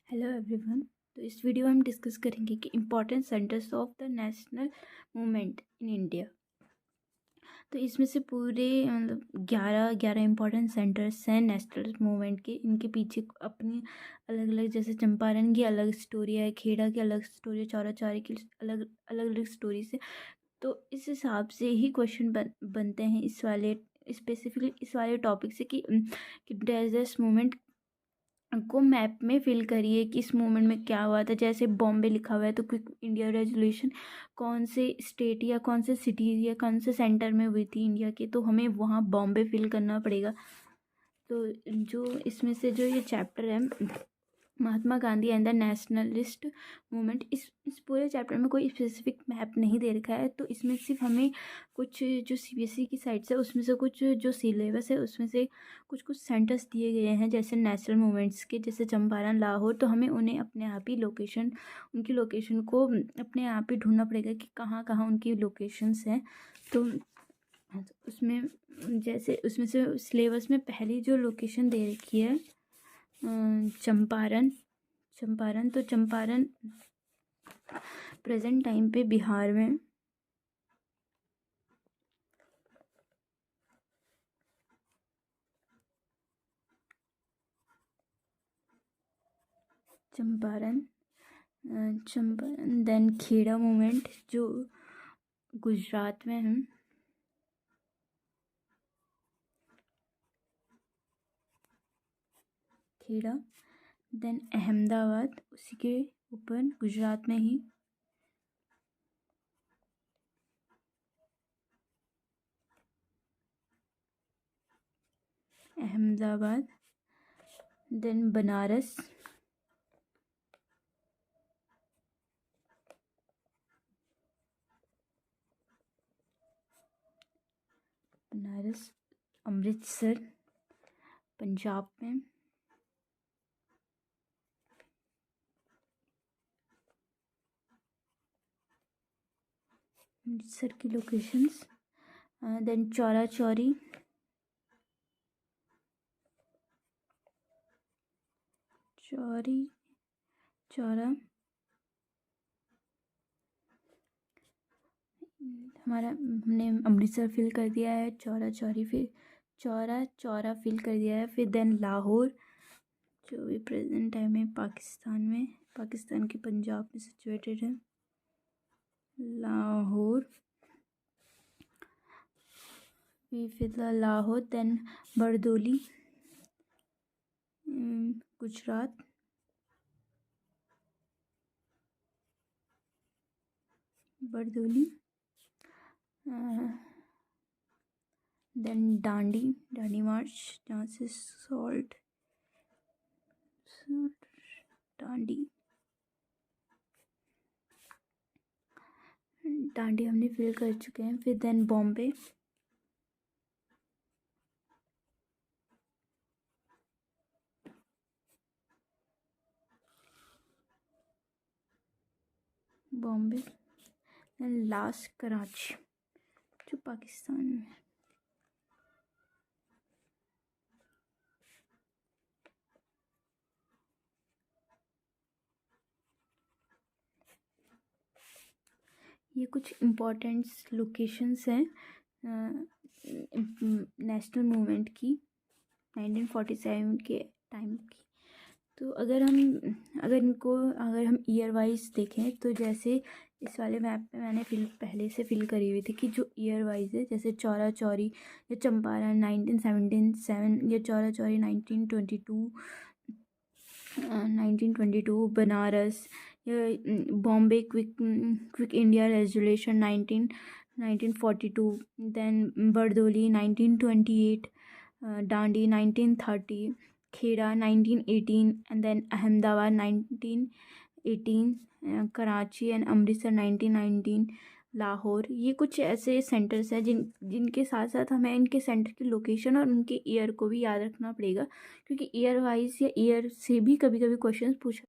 Hello everyone. तो इस video में हम डिस्कस करेंगे कि important centres of the national movement in India. तो इसमें से पूरे मतलब 11 इम्पोर्टेंट सेंटर्स हैं नेशनल मूवमेंट के। इनके पीछे अपनी अलग अलग, जैसे चंपारण की अलग स्टोरी है, खेड़ा की अलग स्टोरी है, चौरा चौरी की अलग अलग अलग स्टोरीज है। तो इस हिसाब से ही क्वेश्चन बनते हैं इस वाले स्पेसिफिकली इस वाले टॉपिक से कि डेजर्ट मूवमेंट को मैप में फिल करिए कि इस मूवमेंट में क्या हुआ था। जैसे बॉम्बे लिखा हुआ है तो क्विक इंडिया रेजोल्यूशन कौन से स्टेट या कौन से सिटी या कौन से सेंटर में हुई थी इंडिया के, तो हमें वहाँ बॉम्बे फिल करना पड़ेगा। तो जो इसमें से जो ये चैप्टर है Mahatma Gandhi and the nationalist movement, इस पूरे चैप्टर में कोई स्पेसिफिक मैप नहीं दे रखा है। तो इसमें सिर्फ हमें कुछ जो सीबीएसई की साइट से उसमें से कुछ जो सिलेबस है उसमें से कुछ कुछ सेंटर्स दिए गए हैं, जैसे नेशनल मूवमेंट्स के, जैसे चंपारण, लाहौर। तो हमें उन्हें अपने आप ही उनकी लोकेशन को अपने आप ही ढूंढना पड़ेगा कि कहाँ कहाँ उनकी लोकेशंस हैं। तो उसमें जैसे उसमें से सिलेबस में पहली जो लोकेशन दे रखी है चंपारण। तो चंपारण प्रेजेंट टाइम पे बिहार में, चंपारण देन खेड़ा मूवमेंट जो गुजरात में है, खेड़ा। देन अहमदाबाद उसी के ऊपर गुजरात में ही, अहमदाबाद। देन बनारस, अमृतसर पंजाब में, अमृतसर की लोकेशंस। देन चौरा चौरी, चौरा हमारा, हमने अमृतसर फिल कर दिया है, चौरा चौरा फिल कर दिया है। फिर देन लाहौर जो भी प्रेजेंट टाइम में पाकिस्तान के पंजाब में सिचुएटेड है, लाहौर। फिर लाहौर। देन बरदोली गुजरात, बरदोली। देन दांडी मार्च, जहाँ से सॉल्ट दांडी हमने फिल कर चुके हैं। फिर then Bombay, then last Karachi जो पाकिस्तान में है। ये कुछ इम्पोर्टेंट लोकेशंस हैं नेशनल मूवमेंट की 1947 के टाइम की। तो अगर हम ईयर वाइज देखें तो जैसे इस वाले मैप में मैंने पहले से फिल करी हुई थी कि जो ईयर वाइज है, जैसे चौरा चौरी या चंपारण 1977 या चौरा चौरी 1922, बनारस या Bombay quit India resolution 1942, then Bardoli 1928, Dandi 1930, Kheda 1918 and then Ahmedabad 1918, Karachi and Amritsar 1919, Lahore. ये कुछ ऐसे सेंटर्स हैं जिनके साथ साथ हमें इनके सेंटर की लोकेशन और उनके ईयर को भी याद रखना पड़ेगा, क्योंकि ईयर वाइज या ईयर से भी कभी कभी क्वेश्चन पूछा